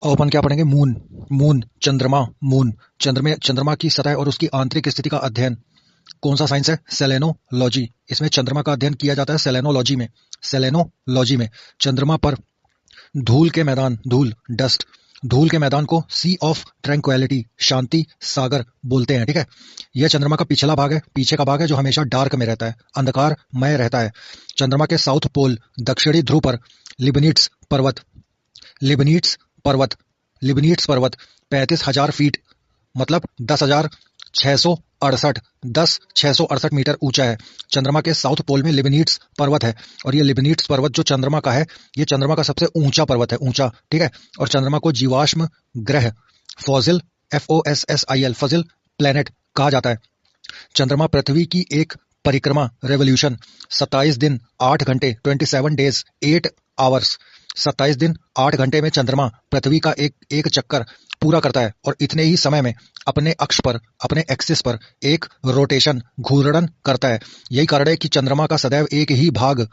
और अपन क्या पढ़ेंगे? मून। मून, चंद्रमा, मून। चंद्रमा की सतह और उसकी आंतरिक स्थिति का अध्ययन कौन सा साइंस है? सेलेनोलॉजी। इसमें चंद्रमा का अध्ययन किया जाता है सेलेनोलॉजी में। सेलेनोलॉजी में चंद्रमा पर धूल के मैदान, धूल, डस्ट, धूल के मैदान को सी ऑफ ट्रैंक्विलिटी, शांति सागर बोलते हैं। ठीक है, यह चंद्रमा का पिछला भाग है, पीछे का भाग है जो हमेशा डार्क में रहता है, अंधकारमय रहता है। चंद्रमा के साउथ पोल, दक्षिणी ध्रुव पर लिबनिट्स पर्वत, लिबनिट्स पर्वत, लिबनिट्स पर्वत 35,000 फीट मतलब 10,668 मीटर ऊंचा है। चंद्रमा के साउथ पोल में लिबनिट्स पर्वत है, और ये लिबनिट्स पर्वत जो चंद्रमा का है, ये चंद्रमा का सबसे ऊंचा पर्वत है, ऊंचा। ठीक है, और चंद्रमा को जीवाश्म ग्रह, फॉसिल, FOSSIL, फॉसिल प्लेनेट कहा जाता है। चंद्रमा पृथ्वी की एक परिक्रमा, रेवोल्यूशन 27 दिन 8 घंटे 27 डेज 8 आवर्स, 27 दिन 8 घंटे में चंद्रमा पृथ्वी का एक चक्कर पूरा करता है, और इतने ही समय में अपने अक्ष पर, अपने एक्सिस पर एक रोटेशन, घूर्णन करता है। यही कारण है कि चंद्रमा का सदैव एक ही भाग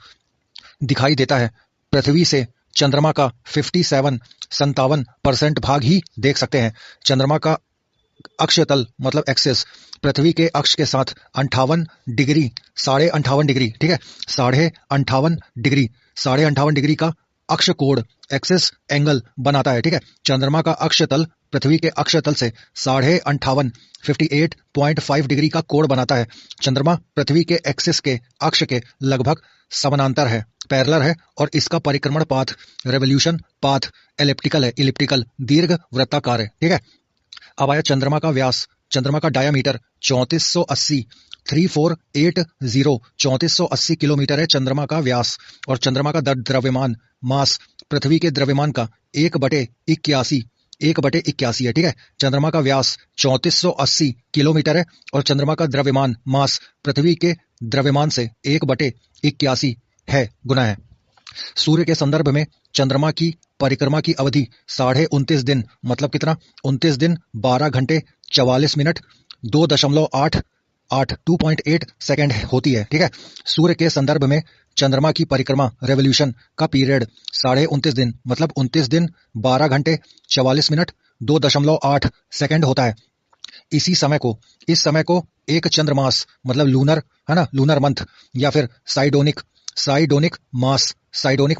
दिखाई देता है। पृथ्वी से चंद्रमा का 57% भाग ही देख सकते हैं। चंद्रमा का अक्षीय तल मतलब एक्सिस पृथ्वी के अक्ष के साथ 58 डिग्री, 58.5 डिग्री, ठीक है, 58.5 डिग्री, 58.5 डिग्री का अक्ष कोण, एक्सिस एंगल बनाता है। ठीक है, चंद्रमा का अक्षीय तल पृथ्वी के अक्षीय तल से 58.5 डिग्री का कोण बनाता है। चंद्रमा पृथ्वी के एक्सिस के अक्ष के लगभग समानांतर है, पैरेलल है, और इसका परिक्रमण पाथ, रेवोल्यूशन पाथ एलिप्टिकल है, इलिप्टिकल, दीर्घ वृत्ताकार है। ठीक है, अब आया चंद्रमा का व्यास। चंद्रमा का डायामीटर 3480 किलोमीटर है चंद्रमा का व्यास, और चंद्रमा का द्रव्यमान, मास, पृथ्वी के द्रव्यमान का 1/81 है। ठीक है, चंद्रमा का व्यास 3480 किलोमीटर है, और चंद्रमा का द्रव्यमान, मास, पृथ्वी के द्रव्यमान से 1/81 है, गुना है। सूर्य के संदर्भ में चंद्रमा की परिक्रमा की अवधि 29.5 दिन मतलब कितना? 29 दिन 12 घंटे 44 मिनट 2.8 सेकंड होती है। ठीक है, सूर्य के संदर्भ में चंद्रमा की परिक्रमा, रेवोल्यूशन का पीरियड 29.5 दिन मतलब 29 दिन 12 घंटे 44 मिनट 2.8 सेकंड होता है। इस समय को एक चंद्रमास मतलब लूनर, है ना, लूनर मंथ, या फिर साइडोनिक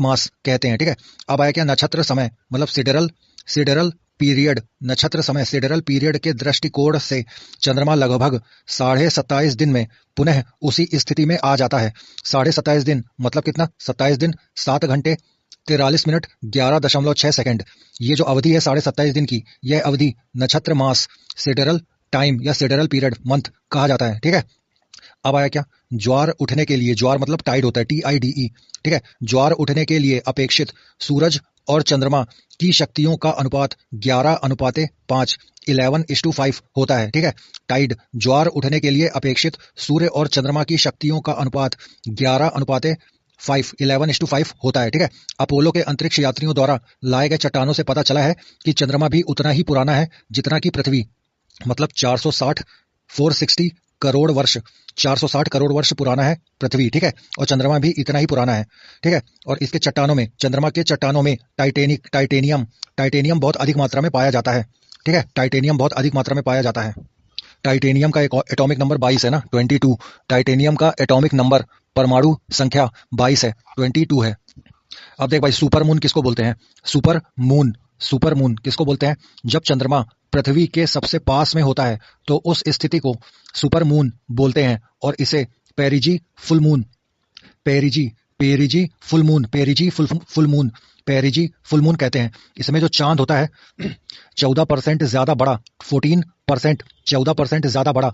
मास कहते हैं। ठीक है, अब आया क्या? नक्षत्र समय मतलब सिडेरल पीरियड। नक्षत्र समय, सिडेरल पीरियड के दृष्टिकोण से चंद्रमा लगभग 27.5 दिन में पुनः उसी स्थिति में आ जाता है। 27.5 दिन मतलब कितना? 27 दिन 7 घंटे 43 मिनट 11.6 सेकंड। ये जो अवधि है 27.5 दिन की, यह अवधि नक्षत्र मास, सिडेरल टाइम या सिडेरल पीरियड, मंथ कहा जाता है। ठीक है, अब आया क्या? ज्वार उठने के लिए, ज्वार मतलब टाइड होता है, TIDE। ठीक है, ज्वार उठने के लिए अपेक्षित सूरज और चंद्रमा की शक्तियों का अनुपात 11:5 11:5 होता है। ठीक है, टाइड, ज्वार उठने के लिए अपेक्षित सूर्य और चंद्रमा की शक्तियों का अनुपात 11:5 होता है। ठीक है, अपोलो के अंतरिक्ष यात्रियों द्वारा लाए गए चट्टानों से पता चला है कि चंद्रमा भी उतना ही पुराना है जितना कि पृथ्वी, मतलब 460 करोड़ वर्ष, 460 करोड़ वर्ष पुराना है पृथ्वी। ठीक है, और चंद्रमा भी इतना ही पुराना है। ठीक है, और इसके चट्टानों में, चंद्रमा के चट्टानों में टाइटेनियम बहुत अधिक मात्रा में पाया जाता है। ठीक है, टाइटेनियम बहुत अधिक मात्रा में पाया जाता है। टाइटेनियम का एक एटॉमिक नंबर 22 है ना, 22। टाइटेनियम का एटॉमिक नंबर, परमाणु संख्या 22 है, 22 है। अब देख भाई, सुपर मून किसको बोलते हैं? सुपर मून किसको बोलते हैं? जब चंद्रमा पृथ्वी के सबसे पास में होता है तो उस स्थिति को सुपर मून बोलते हैं, और इसे पेरिजी फुल मून कहते हैं। इसमें जो चांद होता है 14% ज्यादा बड़ा, 14% ज्यादा बड़ा,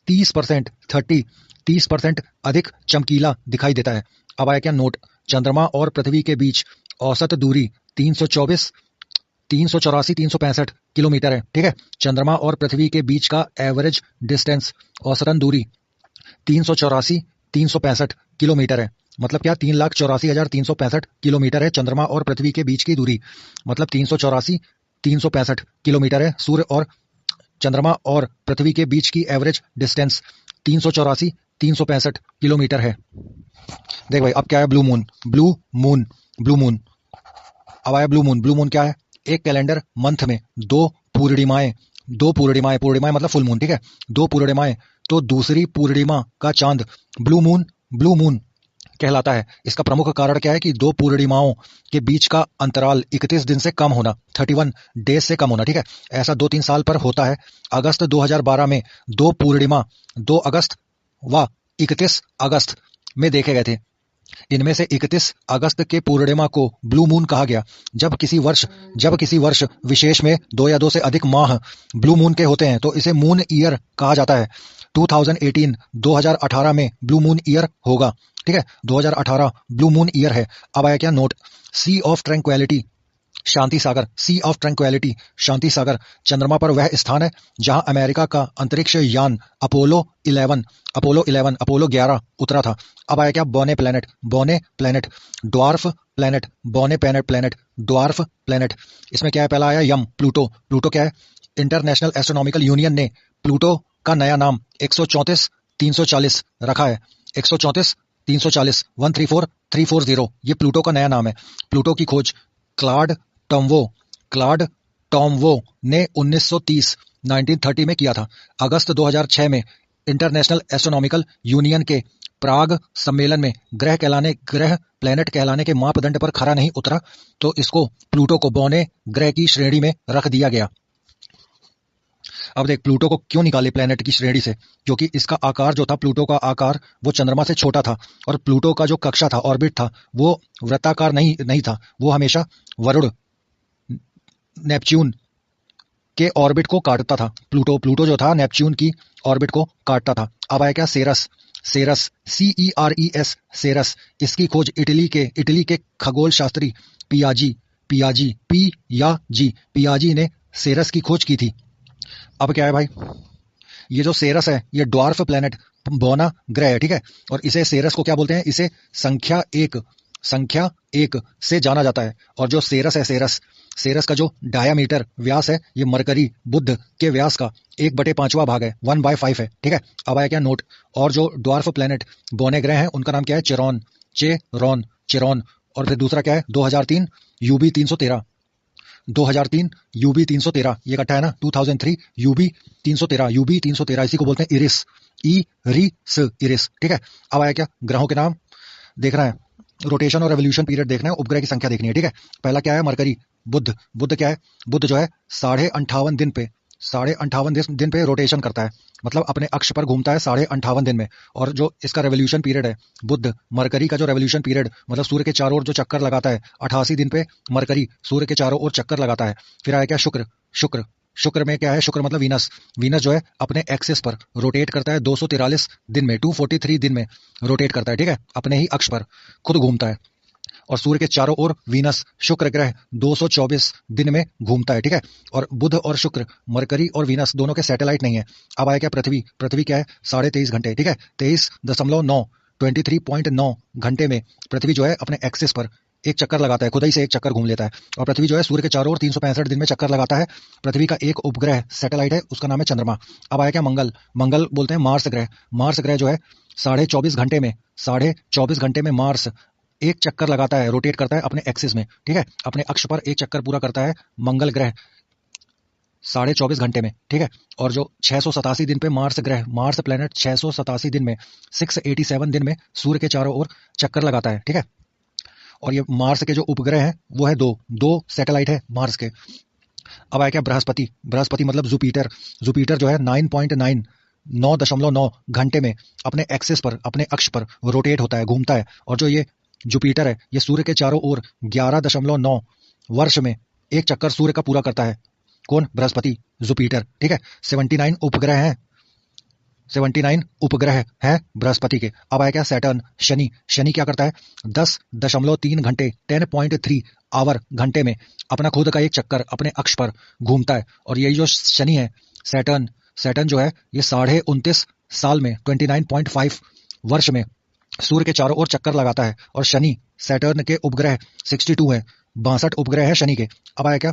30% अधिक चमकीला दिखाई देता है। अब आया क्या? नोट। चंद्रमा और पृथ्वी के बीच औसत दूरी 365 किलोमीटर है। ठीक है, चंद्रमा और पृथ्वी के बीच का एवरेज डिस्टेंस, औसतन दूरी 365 किलोमीटर है। मतलब क्या? 3,84,365 किलोमीटर है चंद्रमा और पृथ्वी के बीच की दूरी, मतलब 365 किलोमीटर है। सूर्य और चंद्रमा और पृथ्वी के बीच की एवरेज डिस्टेंस 365 किलोमीटर है। देख भाई, अब क्या है? Blue moon. अब आया ब्लू मून। ब्लू मून क्या है? एक कैलेंडर मंथ में दो पूर्णिमाएं, पूर्णिमाएं मतलब फुल मून, ठीक है, दो पूर्णिमाएं, तो दूसरी पूर्णिमा का चांद ब्लू मून कहलाता है। इसका प्रमुख कारण क्या है कि दो पूर्णिमाओं के बीच का अंतराल 31 दिन से कम होना, 31 डेज से कम होना, ठीक है। ऐसा 2-3 साल पर होता है। अगस्त 2012 में दो पूर्णिमा 2 अगस्त व 31 अगस्त में देखे गए थे। इनमें से 31 अगस्त के पूर्णिमा को ब्लू मून कहा गया। जब किसी वर्ष विशेष में 2 या 2 से अधिक माह ब्लू मून के होते हैं तो इसे मून ईयर कहा जाता है। 2018 में ब्लू मून ईयर होगा, ठीक है, 2018 ब्लू मून ईयर है। अब आया क्या नोट, सी ऑफ ट्रैंक्विलिटी शांति सागर चंद्रमा पर वह स्थान है जहां अमेरिका का अंतरिक्ष यान अपोलो 11 उतरा था। अब आया क्या बोने प्लेनेट ड्वार्फ प्लेनेट। इसमें क्या है, पहला आया यम प्लूटो क्या है, इंटरनेशनल एस्ट्रोनॉमिकल यूनियन ने प्लूटो का नया नाम 134-340 रखा है। 134-340 134340 ये प्लूटो का नया नाम है। प्लूटो की खोज क्लाड टॉमवो ने 1930 में किया था। अगस्त 2006 में इंटरनेशनल एस्ट्रोनॉमिकल यूनियन के प्राग सम्मेलन में ग्रह प्लेनेट कहलाने के मापदंड पर खरा नहीं उतरा तो इसको प्लूटो को बौने ग्रह की श्रेणी में रख दिया गया। अब देख, प्लूटो को क्यों निकाले प्लेनेट की श्रेणी से, क्योंकि इसका आकार जो था, प्लूटो का आकार वो चंद्रमा से छोटा था और प्लूटो का जो कक्षा था, ऑर्बिट था, वो वृत्ताकार नहीं था, वो हमेशा वरुण नेपच्यून के ऑर्बिट को काटता था। प्लूटो जो था नेपच्यून की ऑर्बिट को काटता था। अब आया क्या सेरस सेरस। इसकी खोज इटली के खगोल शास्त्री पियाजी ने सेरस की खोज की थी। अब क्या है भाई, ये जो सेरस है ये ड्वार्फ प्लेनेट बौना ग्रह है, ठीक है, और इसे सेरस को क्या बोलते हैं, इसे संख्या एक से जाना जाता है। और जो सेरस है, सेरस का जो डायामीटर व्यास है, ये मरकरी बुध के व्यास का 1/5 भाग है, 1/5 है, ठीक है। अब आया क्या नोट, और जो ड्वार्फ प्लेनेट बौने ग्रह हैं उनका नाम क्या है, चेरॉन। और फिर दूसरा क्या है, 2003 यूबी 313 ये इकट्ठा है ना, 2003 यूबी 313 इसी को बोलते हैं इरिस, ठीक है। अब आया क्या, ग्रहों के नाम देखना है, रोटेशन और रेवोल्यूशन पीरियड देखना है, उपग्रह की संख्या देखनी है, ठीक है। पहला क्या है, मरकरी बुध क्या है, बुध जो है 58.5 दिन पे रोटेशन करता है, मतलब अपने अक्ष पर घूमता है 58.5 दिन में। और जो इसका रेवोल्यूशन पीरियड है, बुध मरकरी का जो रेवोल्यूशन पीरियड मतलब सूर्य के चारों ओर जो चक्कर लगाता है, 88 दिन पे मरकरी सूर्य के चारों ओर चक्कर लगाता है। फिर आया क्या, शुक्र में क्या है, शुक्र मतलब वीनस जो है अपने एक्सिस पर रोटेट करता है 243 दिन में, 243 दिन में रोटेट करता है, ठीक है, अपने ही अक्ष पर खुद घूमता है। और सूर्य के चारों ओर वीनस शुक्र ग्रह 224 दिन में घूमता है, ठीक है। और बुध और शुक्र, मरकरी और वीनस दोनों के सैटेलाइट नहीं है। अब आया क्या, पृथ्वी क्या है, 23.5 घंटे, ठीक है, 23.9 घंटे में पृथ्वी जो है अपने एक्सिस पर एक चक्कर लगाता है, खुद ही से एक चक्कर घूम लेता है। और पृथ्वी जो है सूर्य के चारों ओर 365 दिन में चक्कर लगाता है। पृथ्वी का एक उपग्रह सैटेलाइट है, उसका नाम है चंद्रमा। अब आया क्या, मंगल बोलते हैं मार्स ग्रह जो है 24.5 घंटे में मार्स एक चक्कर लगाता है, रोटेट करता है अपने एक्सिस में, ठीक है, अपने अक्ष पर एक चक्कर पूरा करता है मंगल ग्रह 24.5 घंटे में, ठीक है। और जो 687 दिन पे मार्स प्लेनेट 687 दिन में 687 दिन में सूर्य के चारों ओर चक्कर लगाता है, ठीक है। और ये मार्स के जो उपग्रह हैं वो है दो सैटेलाइट है मार्स के। अब आया क्या, बृहस्पति मतलब जुपिटर जो है 9.9 घंटे में अपने एक्सिस पर, अपने अक्ष पर रोटेट होता है, घूमता है। और जो ये जुपिटर है ये सूर्य के चारों ओर 11.9 वर्ष में एक चक्कर सूर्य का पूरा करता है। कौन, बृहस्पति, जुपिटर, ठीक है। 79 उपग्रह हैं बृहस्पति के। अब आया क्या, सैटर्न, शनि क्या करता है, 10.3 घंटे 10.3 आवर घंटे में अपना खुद का एक चक्कर अपने अक्ष पर घूमता है। और यही जो शनि है, सैटर्न जो है ये 29.5 साल में 29.5 वर्ष में सूर्य के चारों ओर चक्कर लगाता है। और सैटर्न के उपग्रह 62 है, 62 उपग्रह है शनि के। अब आया क्या,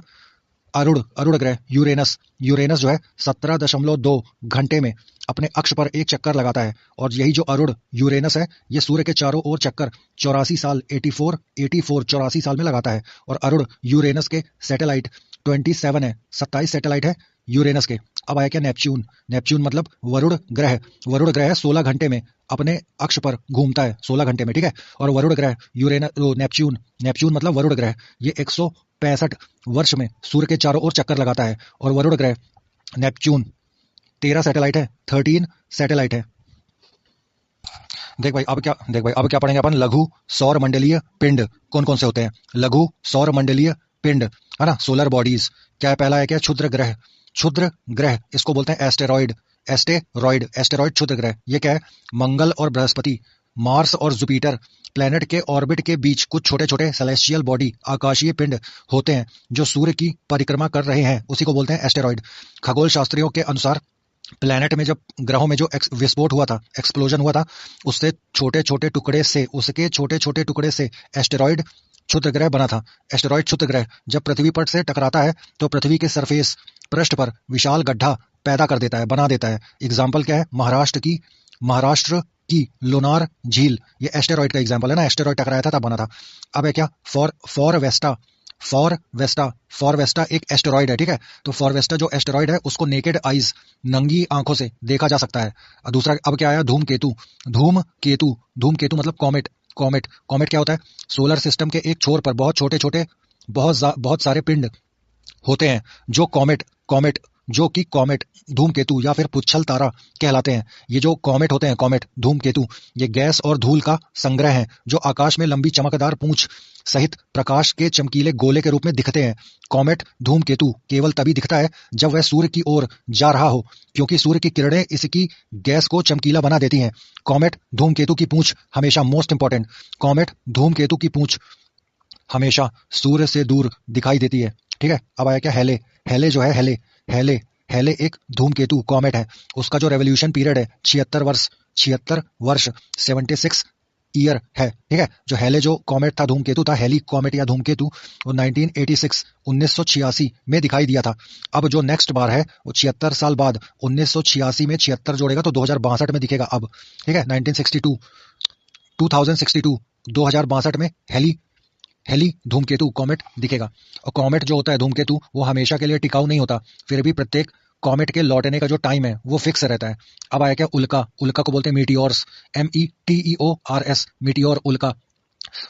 अरुण ग्रह यूरेनस जो है 17.2 घंटे में अपने अक्ष पर एक चक्कर लगाता है। और यही जो अरुण यूरेनस है ये सूर्य के चारों ओर चक्कर 84 साल में लगाता है। और अरुण यूरेनस के सैटेलाइट 27 है, 27 सैटेलाइट है यूरेनस के। अब आया क्या नेपच्यून। नेपच्यून मतलब वरुण ग्रह। वरुण ग्रह 16 घंटे में अपने अक्ष पर घूमता है, 16 घंटे में, ठीक है। और वरुण ग्रह यूरेनस, नेपच्यून, नेपच्यून मतलब वरुण ग्रह, ये 165 वर्ष में सूर्य के चारों ओर चक्कर लगाता है। और वरुण ग्रह नेपच्यून 13 सैटेलाइट है, 13 सैटेलाइट है। देख भाई अब क्या पढ़ेंगे अपन, लघु सौर मंडलीय पिंड कौन कौन से होते हैं। लघु सौर मंडलीय पिंड है ना, सोलर बॉडीज। क्या है पहला है क्या, क्षुद्र ग्रह। क्षुद्र ग्रह इसको बोलते हैं एस्टेरॉइड। एस्टेरॉइड क्षुद्र ग्रह। ये क्या है, मंगल और बृहस्पति, मार्स और जुपिटर प्लेनेट के ऑर्बिट के बीच कुछ छोटे छोटे सेलेस्टियल बॉडी, आकाशीय पिंड होते हैं जो सूर्य की परिक्रमा कर रहे हैं, उसी को बोलते हैं एस्टेरॉइड। खगोल शास्त्रियों के अनुसार प्लेनेट में जब ग्रहों में जो विस्फोट हुआ था, एक्सप्लोजन हुआ था, उसके छोटे छोटे टुकड़े से एस्टेरॉइड क्षुद्र ग्रह बना था। एस्टेरॉइड क्षुद्र ग्रह जब पृथ्वी पर से टकराता है तो पृथ्वी के सरफेस, पृष्ठ पर विशाल गड्ढा पैदा कर देता है, बना देता है। एग्जाम्पल क्या है, महाराष्ट्र की लोनार झील, ये एस्टेरॉइड का एग्जाम्पल है ना, एस्टेरॉइड टकराया था तब बना था। अब है क्या, फॉरवेस्टा एक एस्टेरॉइड है, ठीक है। तो फॉरवेस्टा जो एस्टेरॉइड है उसको नेकेड आइज, नंगी आंखों से देखा जा सकता है। दूसरा अब क्या आया, धूमकेतु मतलब कॉमेट क्या होता है, सोलर सिस्टम के एक छोर पर बहुत छोटे बहुत सारे पिंड होते हैं जो कॉमेट धूमकेतु या फिर पुच्छल तारा कहलाते हैं। ये जो कॉमेट होते हैं, कॉमेट धूमकेतु, ये गैस और धूल का संग्रह है जो आकाश में लंबी चमकदार पूंछ सहित प्रकाश के चमकीले गोले के रूप में दिखते हैं। कॉमेट धूमकेतु केवल तभी दिखता है जब वह सूर्य की ओर जा रहा हो, क्योंकि सूर्य की किरणें इसकी गैस को चमकीला बना देती हैं। कॉमेट धूमकेतु की पूंछ हमेशा, मोस्ट इंपॉर्टेंट, कॉमेट धूमकेतु की पूंछ हमेशा सूर्य से दूर दिखाई देती है, ठीक है। अब आया क्या, हेले जो है, हेले एक धूमकेतु कॉमेट है। उसका जो रेवोल्यूशन पीरियड है 76 वर्ष 76 ईयर है, ठीक है। जो हेले जो कॉमेट था, धूमकेतु था, हेली कॉमेट या धूमकेतु, वो 1986 में दिखाई दिया था। अब जो नेक्स्ट बार है वो 76 साल बाद, 1986 में 76 जोड़ेगा तो 2062 में दिखेगा अब, ठीक है। 2062 में हेली धूमकेतु कॉमेट दिखेगा। और कॉमेट जो होता है धूमकेतु, वो हमेशा के लिए टिकाऊ नहीं होता, फिर भी प्रत्येक कॉमेट के लौटने का जो टाइम है वो फिक्स रहता है। अब आया क्या, उल्का को बोलते हैं मीटियोर्स, METEORS, मीटियोर, उल्का।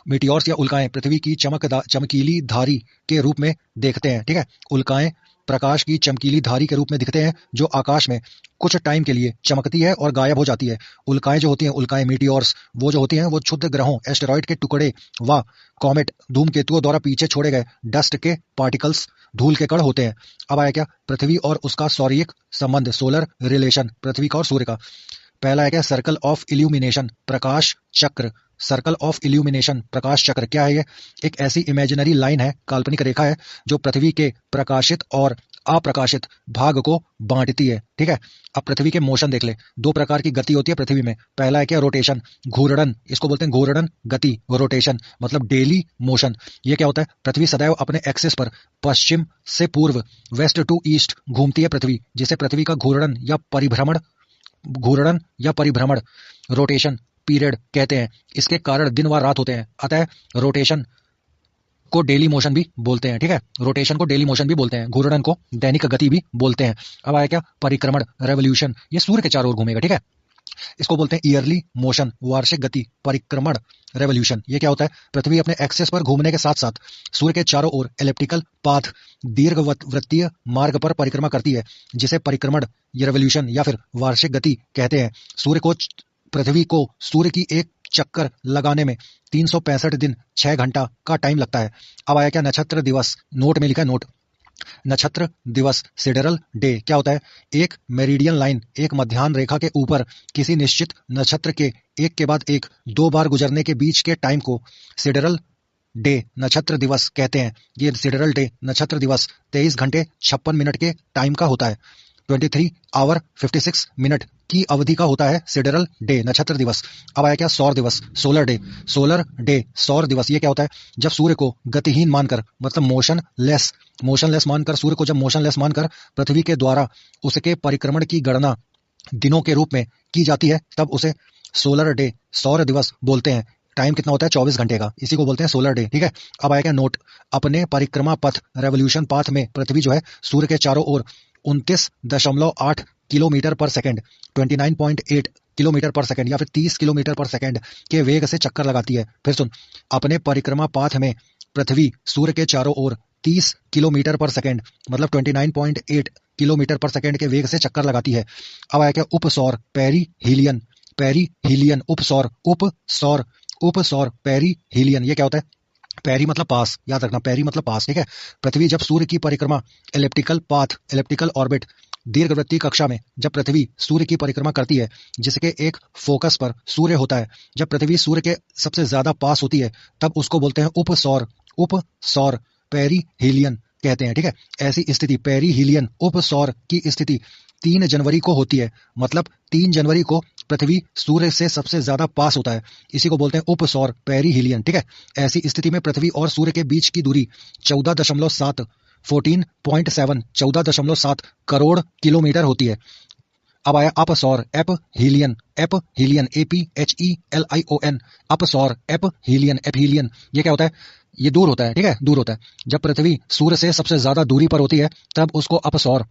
मीटियोर्स या उल्काएं पृथ्वी की चमकीली धारी के रूप में देखते हैं, ठीक है। उल्काएं प्रकाश की चमकीली धारी के रूप में दिखते हैं जो आकाश में कुछ टाइम के लिए चमकती है और गायब हो जाती है। उल्काएं जो होती हैं, उल्काएं मीटियोर्स, वो जो होती हैं वो क्षुद्र ग्रहों, एस्टेरॉइड के टुकड़े व कॉमेट धूमकेतुओं द्वारा पीछे छोड़े गए डस्ट के पार्टिकल्स, धूल के कण होते हैं। अब आया क्या, पृथ्वी और उसका सौरियक संबंध, सोलर रिलेशन, पृथ्वी का और सूर्य का। पहला है क्या, सर्कल ऑफ इल्यूमिनेशन, प्रकाश चक्र। सर्कल ऑफ इल्यूमिनेशन, प्रकाश चक्र क्या है, ये एक ऐसी इमेजिनरी लाइन है, काल्पनिक रेखा है जो पृथ्वी के प्रकाशित और अप्रकाशित भाग को बांटती है, ठीक है। अब पृथ्वी के मोशन देख ले, दो प्रकार की गति होती है पृथ्वी में। पहला है क्या, रोटेशन, घूर्णन, इसको बोलते हैं घूर्णन गति, रोटेशन मतलब डेली मोशन। ये क्या होता है, पृथ्वी सदैव अपने एक्सिस पर पश्चिम से पूर्व, वेस्ट टू ईस्ट घूमती है पृथ्वी, जिसे पृथ्वी का घूर्णन या परिभ्रमण रोटेशन पीरियड कहते हैं। इसके कारण दिन व रात होते हैं, अतः रोटेशन को डेली मोशन भी बोलते हैं, ठीक है। रोटेशन को डेली मोशन भी बोलते हैं, घूर्णन को दैनिक गति भी बोलते हैं। अब आया क्या, परिक्रमण, रेवोल्यूशन, ये सूर्य के चारों ओर घूमेगा, ठीक है। इसको बोलते हैं ईयरली मोशन, वार्षिक गति, परिक्रमण, रेवोल्यूशन। ये क्या होता है, पृथ्वी अपने एक्सेस पर घूमने के साथ साथ सूर्य के चारों ओर इलेप्टिकल पाथ, दीर्घवृत्तीय मार्ग पर परिक्रमा करती है, जिसे परिक्रमण, रेवोल्यूशन या फिर वार्षिक गति कहते हैं। पृथ्वी को सूर्य की एक चक्कर लगाने में 365 दिन 6 घंटा का टाइम लगता है। अब आया क्या, नक्षत्र दिवस, नोट में लिखा है, नोट, नक्षत्र दिवस, सिडरल डे क्या होता है, एक मेरिडियन लाइन, एक मध्याह्न रेखा के ऊपर किसी निश्चित नक्षत्र के एक के बाद एक 2 बार गुजरने के बीच के टाइम को सिडरल डे, नक्षत्र दिवस कहते हैं। ये सिडरल डे, नक्षत्र दिवस 23 घंटे 56 मिनट के टाइम का होता है। 23 आवर 56 मिनट की अवधि का होता है सिडरल डे, नक्षत्र दिवस। अब आया क्या, सौर दिवस, सोलर डे, सौर दिवस। ये क्या होता है, जब सूर्य को गतिहीन मानकर, मतलब मोशनलेस मानकर, सूर्य को जब मोशनलेस मानकर पृथ्वी के द्वारा उसके परिक्रमण की गणना दिनों के रूप में की जाती है, तब उसे सोलर डे, सौर दिवस बोलते हैं। टाइम कितना होता है 24 घंटे का, इसी को बोलते हैं सोलर डे। ठीक है, अब आएगा नोट, अपने परिक्रमा पथ रेवोल्यूशन पाथ में पृथ्वी जो है सूर्य के चारों ओर 29.8 किलोमीटर पर सेकंड, 29.8 किलोमीटर पर सेकंड या फिर 30 किलोमीटर पर सेकंड के वेग से चक्कर लगाती है। फिर सुन, अपने परिक्रमा पाथ में पृथ्वी सूर्य के चारों ओर 30 किलोमीटर पर सेकंड मतलब 29.8 किलोमीटर पर सेकंड के वेग से चक्कर लगाती है। अब आया क्या, उपसौर पेरीहीलियन, पेरीहीलियन उपसौर, उपसौर उपसौर पेरीहीलियन, ये क्या होता है? पेरी मतलब पास, याद रखना, पेरी मतलब पास। ठीक है, पृथ्वी जब सूर्य की परिक्रमा एलिप्टिकल पाथ, एलिप्टिकल ऑर्बिट, दीर्घवृत्तीय कक्षा में जब पृथ्वी सूर्य की परिक्रमा करती है जिसके एक फोकस पर सूर्य होता है, जब पृथ्वी सूर्य के सबसे ज्यादा पास होती है तब उसको बोलते हैं उपसौर, उपसौर पेरीहीलियन कहते हैं। ठीक है, ऐसी स्थिति पेरीहीलियन उपसौर की स्थिति 3 जनवरी को होती है, मतलब 3 जनवरी को पृथ्वी सूर्य से सबसे ज्यादा पास होता है, इसी को बोलते हैं उपसौर पेरीहीलियन। ठीक है, ऐसी स्थिति में पृथ्वी और सूर्य के बीच की दूरी 14.7 14.7 करोड़ किलोमीटर होती है। अब आया अपसौर एपहीलियन, एपहीलियन APHELION, अपसौर एपहीलियन, एपहीलियन ये क्या होता है? ये दूर होता है। ठीक है, दूर होता है, जब पृथ्वी सूर्य से सबसे ज्यादा दूरी पर होती है तब उसको अपसौर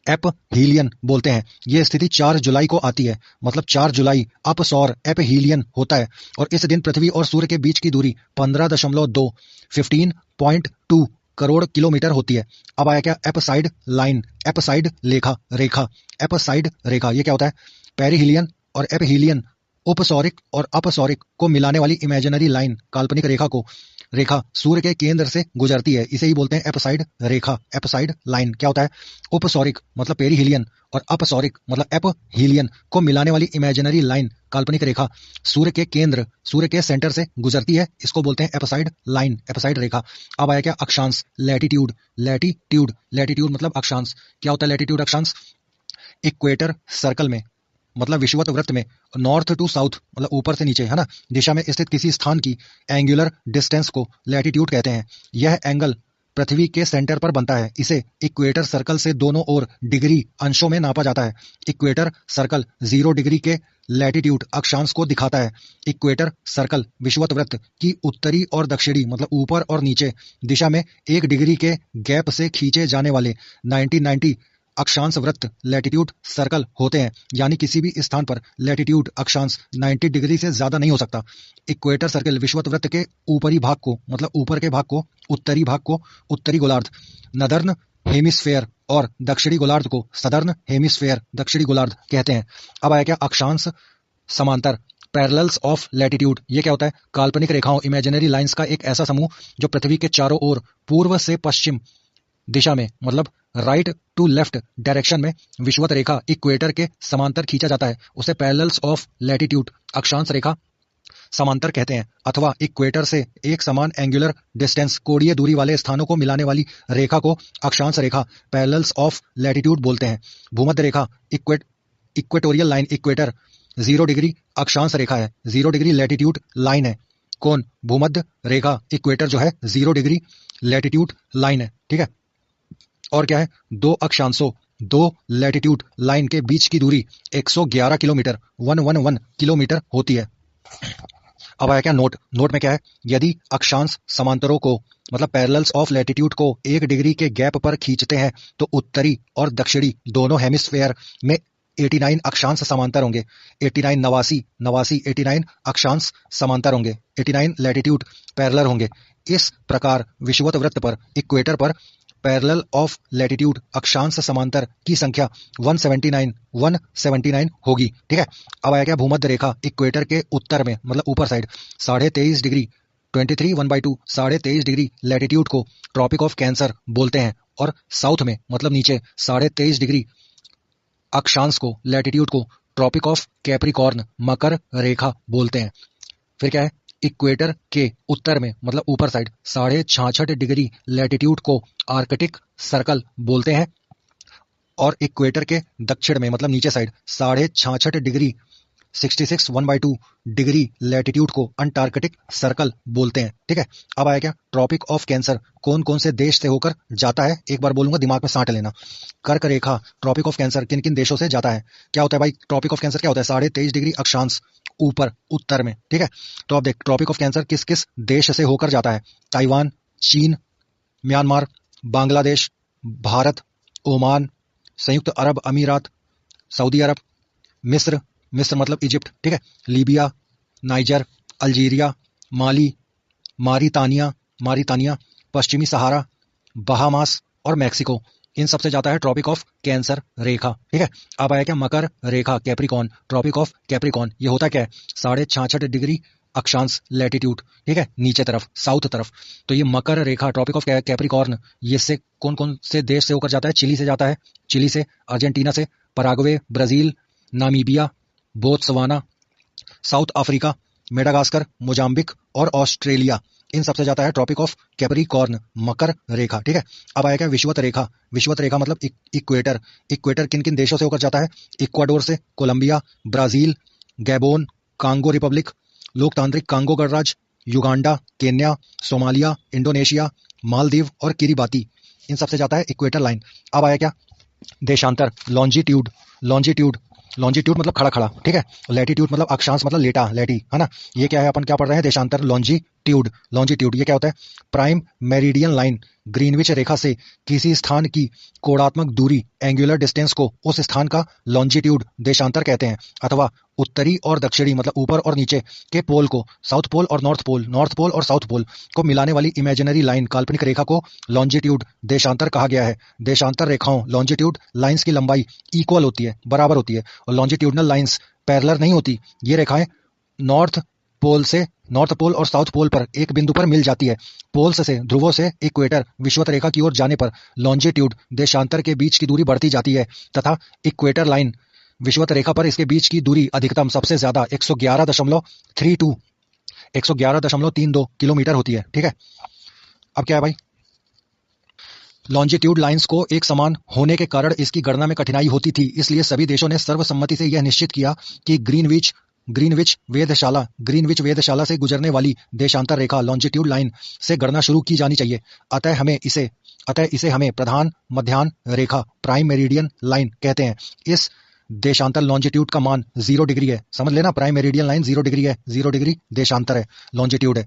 एपहीलियन बोलते हैं। ये स्थिति 4 जुलाई को आती है, मतलब 4 जुलाई अपसौर एपहीलियन होता है, और इस दिन पृथ्वी और सूर्य के बीच की दूरी 15.2 15.2 करोड़ किलोमीटर होती है। अब आया क्या, एपसाइड लाइन, एपसाइड लेखा, रेखा, एपसाइड रेखा ये क्या होता है? पेरीहीलियन और एपहीलियन उपसौरिक और अपसौरिक को मिलाने वाली इमेजिनरी लाइन, काल्पनिक रेखा को, रेखा सूर्य के केंद्र से गुजरती है, इसे ही बोलते हैं एपसाइड रेखा, एपसाइड लाइन। क्या होता है? उपसौरिक मतलब पेरीहीलियन और अपसौरिक मतलब एपहीलियन को मिलाने वाली इमेजिनरी लाइन, काल्पनिक रेखा सूर्य के केंद्र, सूर्य के सेंटर से गुजरती है, इसको बोलते हैं एपसाइड लाइन, एपसाइड रेखा। अब आया क्या, अक्षांश लैटिट्यूड, लैटिट्यूड, लैटिट्यूड मतलब अक्षांश। क्या होता है लैटिट्यूड, अक्षांश? इक्वेटर सर्कल में मतलब विषुवत वृत्त में नॉर्थ टू साउथ मतलब ऊपर से नीचे, है ना, दिशा में स्थित किसी स्थान की एंगुलर डिस्टेंस को लैटिट्यूड कहते हैं। यह एंगल पृथ्वी के सेंटर पर बनता है, इसे इक्वेटर सर्कल से दोनों ओर डिग्री अंशों में नापा जाता है। इक्वेटर सर्कल 0 डिग्री के लैटिट्यूड अक्षांश को दिखाता है। इक्वेटर सर्कल विषुवत वृत्त की उत्तरी और दक्षिणी मतलब ऊपर और नीचे दिशा में 1 डिग्री के गैप से खींचे जाने वाले 90 अक्षांश वृत्त लैटिट्यूड सर्कल होते हैं, यानी किसी भी स्थान पर लैटिट्यूड अक्षांश 90 डिग्री से ज्यादा नहीं हो सकता। इक्वेटर सर्कल विषुवत वृत्त के ऊपरी भाग को मतलब ऊपर के भाग को, उत्तरी भाग को उत्तरी गोलार्ध नदर्न हेमिस्फेयर और दक्षिणी गोलार्ध को सदर्न हेमिस्फेयर दक्षिणी गोलार्ध कहते हैं। अब आया क्या, अक्षांश समांतर पैरेलल्स ऑफ लैटिट्यूड, ये क्या होता है? काल्पनिक रेखाओं, इमेजिनरी लाइंस का एक ऐसा समूह जो पृथ्वी के चारों ओर पूर्व से पश्चिम दिशा में मतलब राइट टू लेफ्ट डायरेक्शन में विषुवत रेखा इक्वेटर के समांतर खींचा जाता है, उसे पैरेलल्स ऑफ लैटिट्यूड अक्षांश रेखा समांतर कहते हैं। अथवा इक्वेटर से एक समान एंगुलर डिस्टेंस कोणीय दूरी वाले स्थानों को मिलाने वाली रेखा को अक्षांश रेखा पैरेलल्स ऑफ लैटिट्यूड बोलते हैं। भूमध्य रेखा इक्वेटोरियल लाइन, इक्वेटर 0 डिग्री अक्षांश रेखा है, 0 डिग्री लैटिट्यूड लाइन है। कौन? भूमध्य रेखा इक्वेटर जो है 0 डिग्री लैटिट्यूड लाइन है। ठीक है, और क्या है, 2 अक्षांशों 2 लैटिट्यूड लाइन के बीच की दूरी 111 किलोमीटर 111 किलोमीटर होती है। अब आया क्या, नोट, नोट में क्या है, यदि अक्षांश समांतरों को मतलब पैरेलल्स ऑफ लैटिट्यूड को 1 डिग्री के गैप पर खींचते हैं तो उत्तरी और दक्षिणी दोनों हेमिस्फेयर में 89 अक्षांश समांतर होंगे, 89 89 अक्षांश समांतर होंगे, 89 लैटिट्यूड पैरेलल होंगे। इस प्रकार विषुवत वृत्त पर इक्वेटर पर पैरेलल ऑफ लैटिट्यूड अक्षांश समांतर की संख्या 179 होगी। ठीक है, अब आया क्या, भूमध्य रेखा इक्वेटर के उत्तर में मतलब ऊपर साइड 23.5 डिग्री 23 23 डिग्री लैटिट्यूड को ट्रॉपिक ऑफ कैंसर बोलते हैं, और साउथ में मतलब नीचे 23.5 डिग्री अक्षांश को लैटिट्यूड को ट्रॉपिक ऑफ कैप्रिकॉर्न मकर रेखा बोलते हैं। फिर क्या है, इक्वेटर के उत्तर में मतलब ऊपर साइड 66.5 डिग्री लैटिट्यूड को आर्कटिक सर्कल बोलते हैं, और इक्वेटर के दक्षिण में मतलब नीचे साइड 66.5 डिग्री 66 डिग्री लैटिट्यूड को अंटार्कटिक सर्कल बोलते हैं। ठीक है, अब आया क्या, ट्रॉपिक ऑफ कैंसर कौन कौन से देश से होकर जाता है, एक बार बोलूंगा दिमाग में साँट लेना। कर्क रेखा ट्रॉपिक ऑफ कैंसर किन किन देशों से जाता है? क्या होता है भाई ट्रॉपिक ऑफ कैंसर? क्या होता है, 23.5 डिग्री अक्षांश ऊपर उत्तर में, ठीक है। तो अब देख, ट्रॉपिक ऑफ कैंसर किस किस देश से होकर जाता है? ताइवान, चीन, म्यांमार, बांग्लादेश, भारत, ओमान, संयुक्त अरब अमीरात, सऊदी अरब, मिस्र, मिस्र मतलब इजिप्ट, ठीक है, लीबिया, नाइजर, अल्जीरिया, माली, मारितानिया, पश्चिमी सहारा, बहामास और मैक्सिको। इन सबसे जाता है ट्रॉपिक ऑफ कैंसर रेखा, ठीक है। अब आया क्या? मकर रेखा, कैप्रिकॉर्न, ट्रॉपिक ऑफ कैप्रिकॉर्न। ये होता क्या है? 66.5 डिग्री अक्षांश लैटिट्यूड, ठीक है, नीचे तरफ, साउथ तरफ। तो ये मकर रेखा, ट्रॉपिक ऑफ कैप्रिकॉर्न, ये से कौन कौन से देश से होकर जाता है? चिली से जाता है, चिली से, अर्जेंटीना से, Paraguay, Brazil, Namibia, Botswana, south Africa, Madagascar, Mozambique और ऑस्ट्रेलिया। इन सबसे जाता है ट्रॉपिक ऑफ कैप्रिकॉर्न, मकर रेखा, ठीक है। अब आया क्या? विषुवत रेखा, विषुवत रेखा मतलब इक्वेटर। इक्वेटर किन किन देशों से होकर जाता है? इक्वाडोर से, Colombia, Brazil, Gabon, Congo republic, लोकतांत्रिक कांगो गणराज्य, Uganda, Kenya, Somalia, Indonesia, Maldives और किरिबाती। इन सबसे जाता है इक्वेटर लाइन। अब आया क्या? देशांतर, लॉन्जिट्यूड, लॉन्जिट्यूड, लॉन्जिट्यूड मतलब खड़ा खड़ा, ठीक है। लैटिट्यूड मतलब अक्षांश मतलब लेटा, लेटी, है ना। ये क्या है? अपन क्या पढ़ रहे हैं? देशांतर, लॉन्जिट्यूड। लॉन्जिट्यूड ये क्या होता है? प्राइम मेरिडियन लाइन, ग्रीनविच रेखा से किसी स्थान की कोणात्मक दूरी, एंगुलर डिस्टेंस को उस स्थान का लॉन्जिट्यूड, देशांतर कहते हैं। अथवा उत्तरी और दक्षिणी मतलब ऊपर और नीचे के पोल को, साउथ पोल और नॉर्थ पोल, नॉर्थ पोल और साउथ पोल को मिलाने वाली इमेजिनरी लाइन, काल्पनिक रेखा को लॉन्जिट्यूड, देशांतर कहा गया है। देशांतर रेखाओं, लॉन्जिट्यूड लाइंस की लंबाई इक्वल होती है, बराबर होती है। और लॉन्जिट्यूडनल लाइंस पैरेलल नहीं होती। ये रेखाएं नॉर्थ पोल और साउथ पोल पर एक बिंदु पर मिल जाती है। पोल्स से, ध्रुवों से इक्वेटर, विषुवत रेखा की ओर जाने पर लॉन्जिट्यूड, देशांतर के बीच की दूरी बढ़ती जाती है तथा इक्वेटर लाइन, विषुवत रेखा पर इसके बीच की दूरी अधिकतम सबसे ज्यादा 111.32 किलोमीटर होती है, ठीक है। अब क्या है भाई? लॉन्जिट्यूड लाइंस को एक समान होने के कारण इसकी गणना में कठिनाई होती थी। इसलिए सभी देशों ने सर्वसम्मति से यह निश्चित किया कि ग्रीनविच वेधशाला से गुजरने वाली देशांतर रेखा, लॉन्जिट्यूड लाइन से गणना शुरू की जानी चाहिए। अतः इसे हमें प्रधान मध्याह्न रेखा, प्राइम मेरिडियन लाइन कहते हैं। इस देशांतर लॉन्जिट्यूड का मान 0 डिग्री है। समझ लेना, प्राइम मेरिडियन लाइन 0 डिग्री है, 0 डिग्री देशांतर है, लॉन्जिट्यूड है।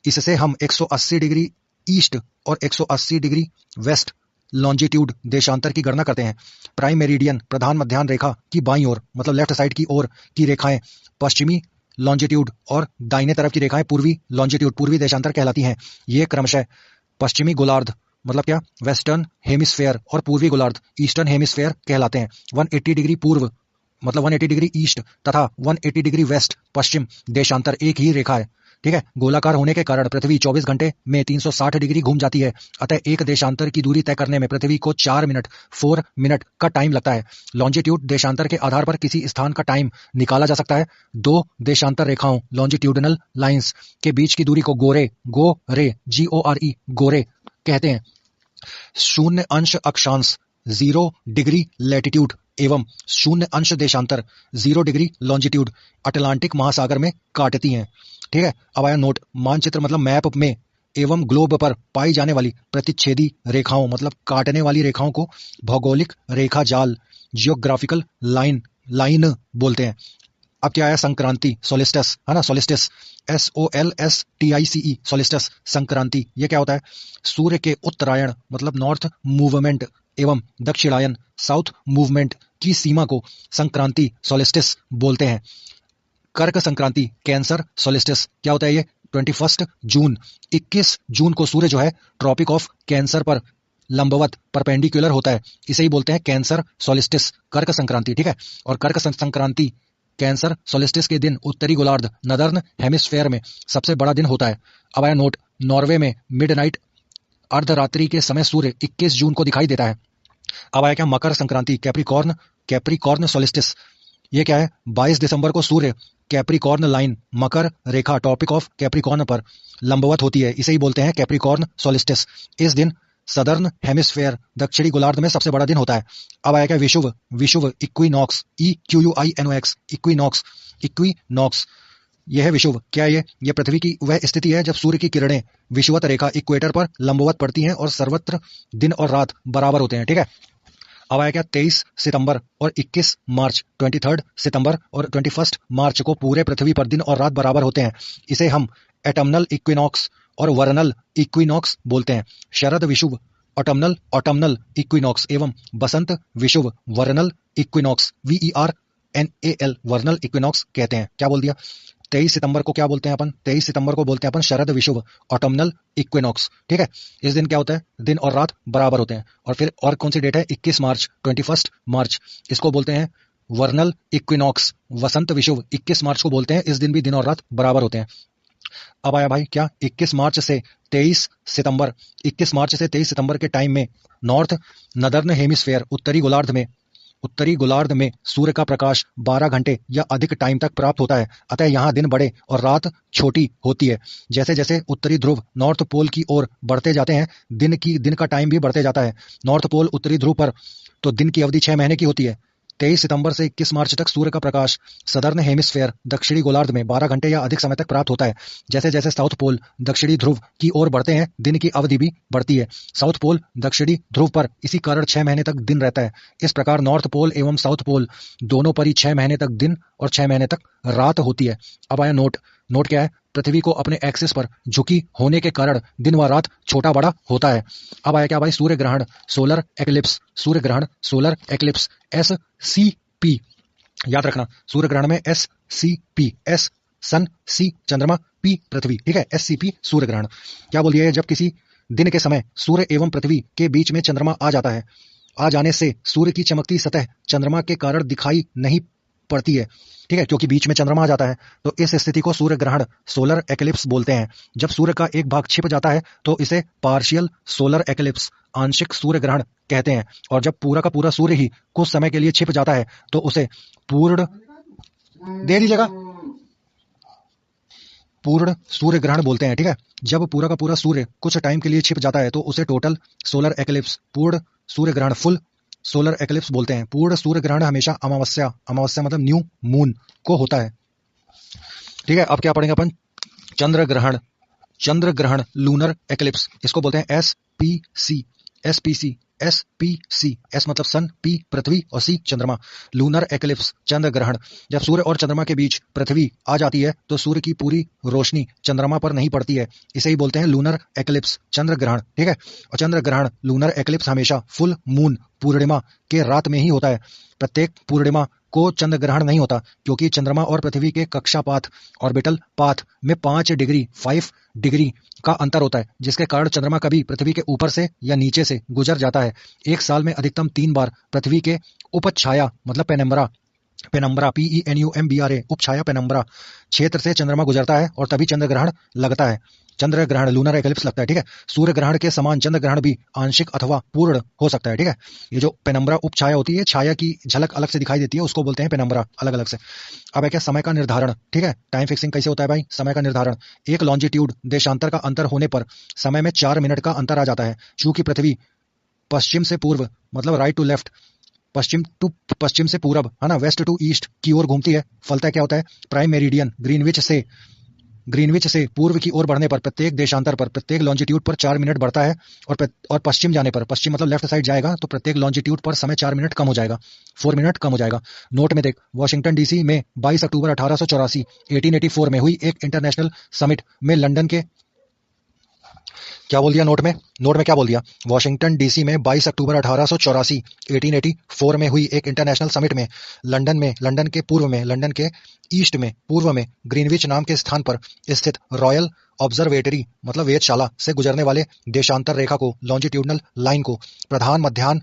इससे हम 180 डिग्री ईस्ट और 180 डिग्री वेस्ट लॉन्जिट्यूड, देशांतर की गणना करते हैं। प्राइम मेरिडियन, प्रधान मध्याह्न रेखा की बाईं ओर मतलब लेफ्ट साइड की ओर की रेखाएं पश्चिमी लॉन्जिट्यूड और दाहिने तरफ की रेखाएं पूर्वी लॉन्जिट्यूड, पूर्वी देशांतर कहलाती हैं। ये क्रमशः पश्चिमी गोलार्ध मतलब क्या? वेस्टर्न हेमिस्फेयर और पूर्वी गोलार्ध, ईस्टर्न हेमिस्फेयर कहलाते हैं। 180 डिग्री पूर्व मतलब 180 डिग्री ईस्ट तथा 180 डिग्री वेस्ट पश्चिम देशांतर एक ही रेखा है, ठीक है। गोलाकार होने के कारण पृथ्वी 24 घंटे में 360 डिग्री घूम जाती है। अतः एक देशांतर की दूरी तय करने में पृथ्वी को 4 मिनट का टाइम लगता है। लॉन्जिट्यूड देशांतर के आधार पर किसी स्थान का टाइम निकाला जा सकता है। दो देशांतर रेखाओं, लॉन्जिट्यूडनल लाइंस के बीच की दूरी को गोरे गोरे कहते हैं। 0 अक्षांश 0 डिग्री लैटिट्यूड एवं 0 देशांतर 0 डिग्री लॉन्जिट्यूड अटलांटिक महासागर में काटती हैं, ठीक है। अब आया नोट, मानचित्र मतलब मैप में एवं ग्लोब पर पाई जाने वाली प्रतिच्छेदी रेखाओं मतलब काटने वाली रेखाओं को भौगोलिक रेखा जाल, जियोग्राफिकल लाइन बोलते हैं। अब क्या आया? संक्रांति, सोलिस्टिस, है ना, सोलिस्टिस, SOLSTICE, सोलिस्टिस, संक्रांति। ये क्या होता है? सूर्य के उत्तरायण मतलब नॉर्थ मूवमेंट एवं दक्षिणायन साउथ मूवमेंट की सीमा को संक्रांति, सोलिस्टिस बोलते हैं। कर्क संक्रांति, कैंसर सोलिस्टिस, क्या होता है ये? 21 जून को सूर्य जो है ट्रॉपिक ऑफ कैंसर पर लंबवत परपेंडिकुलर होता है। इसे ही बोलते हैं कैंसर सोलिस्टिस, कर्क संक्रांति, ठीक है। और कर्क संक्रांति कैंसर सोलिस्टिस के दिन उत्तरी गोलार्ध, नदर्न हेमिस्फेयर में सबसे बड़ा दिन होता है। अब आया नोट, नॉर्वे में मिडनाइट अर्धरात्रि के समय सूर्य 21 जून को दिखाई देता है। अब आया क्या? Makar Sankranti, Capricorn solstice. ये क्या है? 22 दिसंबर को सूर्य कैप्रिकॉर्न लाइन, मकर रेखा, टॉपिक ऑफ कैप्रिकॉर्न पर लंबवत होती है। इसे ही बोलते हैं कैप्रिकॉर्न सोलिस्टिस। इस दिन सदर्न हेमिस्फेयर, दक्षिणी गोलार्ध में सबसे बड़ा दिन होता है। अब आया क्या? विषुव इक्विनॉक्स, EQUINOX, इक्विनॉक्स। यह है विषुव। क्या है ये पृथ्वी की वह स्थिति है जब सूर्य की किरणें विषुवत रेखा इक्वेटर पर लंबवत पड़ती हैं और सर्वत्र दिन और रात बराबर होते हैं, ठीक है। अब आया क्या 23 सितंबर और 21 मार्च, 23 सितंबर और 21 मार्च को पूरे पृथ्वी पर दिन और रात बराबर होते हैं। इसे हम एटर्नल इक्विनॉक्स और वर्नल इक्विनॉक्स बोलते हैं। शरद विषुव ऑटमनल ऑटमनल इक्विनॉक्स एवं बसंत विषुव वर्नल इक्विनॉक्स VERNAL वर्नल इक्विनॉक्स कहते हैं। क्या बोल दिया? 23 सितंबर को क्या बोलते हैं अपन? 23 सितंबर को बोलते हैं अपन शरद विषुव ऑटमनल इक्विनॉक्स। ठीक है, इस दिन क्या होता है? दिन और रात बराबर होते हैं। और फिर और कौन सी डेट है? 21 मार्च, 21 मार्च, इसको बोलते हैं वर्नल इक्विनॉक्स, वसंत विषुव। 21 मार्च को बोलते हैं, इस दिन भी दिन और रात बराबर होते हैं। अब आया भाई क्या 21 मार्च से 23 सितंबर, 21 मार्च से 23 सितंबर के टाइम में नॉर्थ नदर्न हेमिस्फेयर, उत्तरी गोलार्ध में सूर्य का प्रकाश 12 घंटे या अधिक टाइम तक प्राप्त होता है। अतः यहाँ दिन बड़े और रात छोटी होती है। जैसे जैसे उत्तरी ध्रुव नॉर्थ पोल की ओर बढ़ते जाते हैं, दिन का टाइम भी बढ़ते जाता है। नॉर्थ पोल उत्तरी ध्रुव पर तो दिन की अवधि 6 महीने की होती है। 23 सितंबर से 21 मार्च तक सूर्य का प्रकाश सदर्न हेमिस्फेयर, दक्षिणी गोलार्ध में 12 घंटे या अधिक समय तक प्राप्त होता है। जैसे जैसे साउथ पोल, दक्षिणी ध्रुव की ओर बढ़ते हैं, दिन की अवधि भी बढ़ती है। साउथ पोल, दक्षिणी ध्रुव पर इसी कारण 6 महीने तक दिन रहता है। इस प्रकार नॉर्थ पोल एवं साउथ पोल दोनों पर ही 6 महीने तक दिन और 6 महीने तक रात होती है। अब आया नोट। नोट क्या है? पृथ्वी को अपने एक्सिस पर झुकी होने के कारण दिन व रात छोटा बड़ा होता है। अब आया क्या भाई? सूर्य ग्रहण, सोलर एक्लिप्स। सूर्य ग्रहण, सोलर एक्लिप्स, SCP। याद रखना, सूर्य ग्रहण में SCP, S सन, C चंद्रमा, P पृथ्वी। ठीक है, SCP सूर्य ग्रहण। क्या बोलिए? है जब किसी दिन के समय सूर्य एवं पृथ्वी के बीच में चंद्रमा आ जाता है। आ जाने से सूर्य की चमकती सतह चंद्रमा के कारण दिखाई नहीं पड़ती है। ठीक है, क्योंकि बीच में चंद्रमा आ जाता है, तो इस स्थिति को सूर्य ग्रहण, सोलर एक्लिप्स बोलते हैं। जब सूर्य का एक भाग छिप जाता है तो इसे पार्शियल सोलर एक्लिप्स, आंशिक सूर्य ग्रहण कहते हैं। और जब पूरा का पूरा सूर्य ही कुछ समय के लिए छिप जाता है तो उसे पूर्ण दे दीजिएगा पूर्ण सूर्य ग्रहण बोलते हैं। ठीक है, जब पूरा का पूरा सूर्य कुछ टाइम के लिए छिप जाता है तो उसे टोटल सोलर एक्लिप्स, पूर्ण सूर्य ग्रहण, फुल सोलर एक्लिप्स बोलते हैं। पूर्ण सूर्य ग्रहण हमेशा अमावस्या, अमावस्या मतलब न्यू मून को होता है। ठीक है, अब क्या पढ़ेंगे अपन? चंद्र ग्रहण, चंद्र ग्रहण, लूनर एक्लिप्स, इसको बोलते हैं SPC, SPC, SPC। S मतलब सन, P पृथ्वी और C चंद्रमा। लूनर एक्लिप्स, चंद्र ग्रहण। जब सूर्य और चंद्रमा के बीच पृथ्वी आ जाती है तो सूर्य की पूरी रोशनी चंद्रमा पर नहीं पड़ती है, इसे ही बोलते हैं लूनर एक्लिप्स, चंद्र ग्रहण। ठीक है, और चंद्र ग्रहण, लूनर एक्लिप्स हमेशा फुल मून, पूर्णिमा के रात में ही होता है। प्रत्येक पूर्णिमा को चंद्र ग्रहण नहीं होता, क्योंकि चंद्रमा और पृथ्वी के कक्षापात, ऑर्बिटल पाथ में 5 डिग्री का अंतर होता है, जिसके कारण चंद्रमा कभी पृथ्वी के ऊपर से या नीचे से गुजर जाता है। एक साल में अधिकतम 3 बार पृथ्वी के उपछाया मतलब पेनम्बरा, PENUMBRA, उपछाया पेनम्बरा क्षेत्र से चंद्रमा गुजरता है और तभी चंद्र ग्रहण लगता है। चंद्र ग्रहण, लूनर एक्लिप्स लगता है। ठीक है, सूर्य ग्रहण के समान चंद्र ग्रहण भी आंशिक अथवा पूर्ण हो सकता है। ठीक है, ये जो पेनम्बरा उपछाया होती है, छाया की झलक अलग से दिखाई देती है, उसको बोलते हैं पेनम्बरा, अलग अलग से। अब है क्या? समय का निर्धारण। ठीक है, टाइम फिक्सिंग कैसे होता है भाई? समय का निर्धारण, एक लॉन्जिट्यूड देशांतर का अंतर होने पर समय में 4 मिनट का अंतर आ जाता है। चूंकि पृथ्वी पश्चिम से पूर्व मतलब राइट टू लेफ्ट, पश्चिम टू पश्चिम से पूरब, है ना, वेस्ट टू ईस्ट की ओर घूमती है। फलतः क्या होता है? प्राइम मेरिडियन ग्रीनविच से पूर्व की ओर बढ़ने पर प्रत्येक देशांतर पर, प्रत्येक लॉन्जिट्यूड पर 4 मिनट बढ़ता है। और पश्चिम जाने पर, पश्चिम मतलब लेफ्ट साइड जाएगा, तो प्रत्येक लॉन्जिट्यूड पर समय 4 मिनट कम हो जाएगा, 4 मिनट कम हो जाएगा। नोट में देख, वॉशिंगटन डीसी में 22 अक्टूबर 1884 1884 में हुई एक इंटरनेशनल समिट में लंदन के, क्या बोल दिया नोट में? नोट में क्या बोल दिया? वॉशिंगटन डीसी में 22 अक्टूबर 1884 1884 में हुई एक इंटरनेशनल समिट में लंदन के पूर्व में, लंदन के ईस्ट में, पूर्व में ग्रीनविच नाम के स्थान पर स्थित रॉयल ऑब्जर्वेटरी मतलब वेधशाला से गुजरने वाले देशांतर रेखा को, लॉन्जिट्यूडनल लाइन को प्रधान मध्याह्न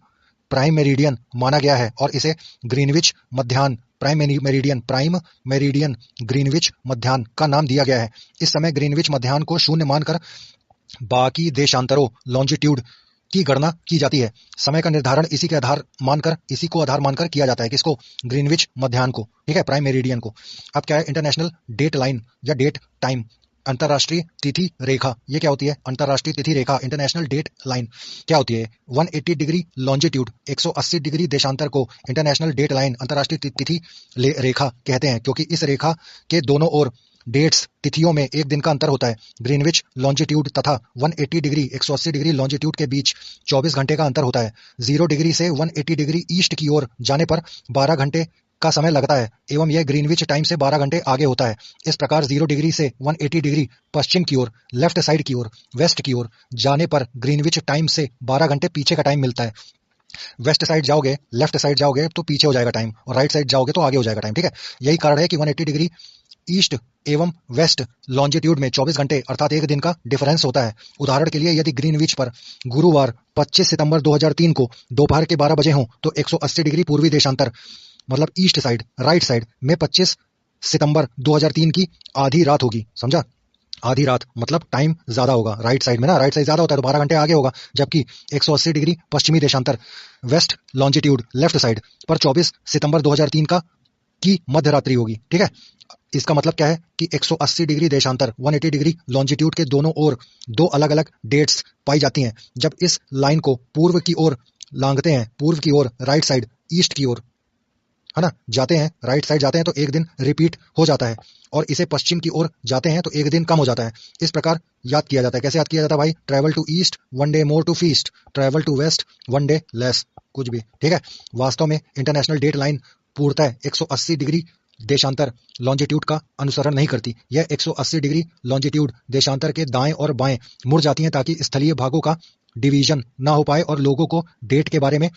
प्राइम मेरिडियन माना गया है और इसे ग्रीनविच मध्याह्न प्राइम मेरिडियन ग्रीनविच मध्याह्न का नाम दिया गया है। इस समय ग्रीनविच मध्याह्न को शून्य मानकर बाकी देशांतरों लॉन्जिट्यूड की गणना की जाती है। समय का निर्धारण इसी को आधार मानकर किया जाता है। किसको? ग्रीनविच मध्याह्न को। ठीक है, प्राइम मेरिडियन को। अब क्या है? इंटरनेशनल डेट लाइन या डेट टाइम, अंतरराष्ट्रीय तिथि रेखा। ये क्या होती है? अंतरराष्ट्रीय तिथि रेखा, इंटरनेशनल डेट लाइन क्या होती है? 180 डिग्री लॉन्जिट्यूड, 180 डिग्री देशांतर को इंटरनेशनल डेट लाइन, अंतरराष्ट्रीय तिथि रेखा कहते हैं, क्योंकि इस रेखा के दोनों ओर डेट्स तिथियों में एक दिन का अंतर होता है। ग्रीनविच लॉन्जिट्यूड तथा 180 डिग्री 180 डिग्री लॉन्जिट्यूड के बीच 24 घंटे का अंतर होता है। 0 डिग्री से 180 डिग्री ईस्ट की ओर जाने पर 12 घंटे का समय लगता है एवं यह ग्रीनविच टाइम से 12 घंटे आगे होता है। इस प्रकार 0 डिग्री से 180 डिग्री पश्चिम की ओर, लेफ्ट साइड की ओर, वेस्ट की ओर जाने पर ग्रीनविच टाइम से 12 घंटे पीछे का टाइम मिलता है। वेस्ट साइड जाओगे, लेफ्ट साइड जाओगे तो पीछे हो जाएगा टाइम, और राइट साइड जाओगे तो आगे हो जाएगा टाइम। ठीक है, यही कारण है कि 180 डिग्री ईस्ट एवं वेस्ट लॉन्जिट्यूड में 24 घंटे अर्थात एक दिन का डिफरेंस होता है। उदाहरण के लिए यदि ग्रीनविच पर गुरुवार 25 सितंबर 2003 को दोपहर के 12 बजे हो तो 180 डिग्री पूर्वी देशांतर मतलब ईस्ट साइड, राइट साइड में 25 सितंबर 2003 की आधी रात होगी। समझा? आधी रात मतलब टाइम ज्यादा होगा राइट साइड में ना, राइट साइड ज्यादा होता है तो 12 घंटे आगे होगा, जबकि 180 डिग्री पश्चिमी देशांतर वेस्ट लॉन्जिट्यूड लेफ्ट साइड पर 24 सितंबर 2003 की मध्य रात्रि होगी। ठीक है, इसका मतलब क्या है कि 180 डिग्री देशांतर 180 डिग्री लॉन्जिट्यूड के दोनों ओर दो अलग अलग डेट्स पाई जाती हैं। जब इस लाइन को पूर्व की ओर लांघते हैं, पूर्व की ओर राइट साइड ईस्ट की ओर है ना जाते हैं, राइट साइड जाते हैं तो एक दिन रिपीट हो जाता है, और इसे पश्चिम की ओर जाते हैं तो एक दिन कम हो जाता है। इस प्रकार याद किया जाता है। कैसे याद किया जाता है भाई? Travel to east 1 day more to feast, travel to west 1 day less, कुछ भी। ठीक है, वास्तव में इंटरनेशनल डेट लाइन पूर्णतः 180 डिग्री देशांतर लॉन्जिट्यूड का अनुसरण नहीं करती। यह 180 डिग्री लॉन्जिट्यूड देशांतर के दाएं और बाएं मुड़ जाती है ताकि स्थलीय भागों का डिवीजन ना हो पाए और लोगों को डेट के बारे में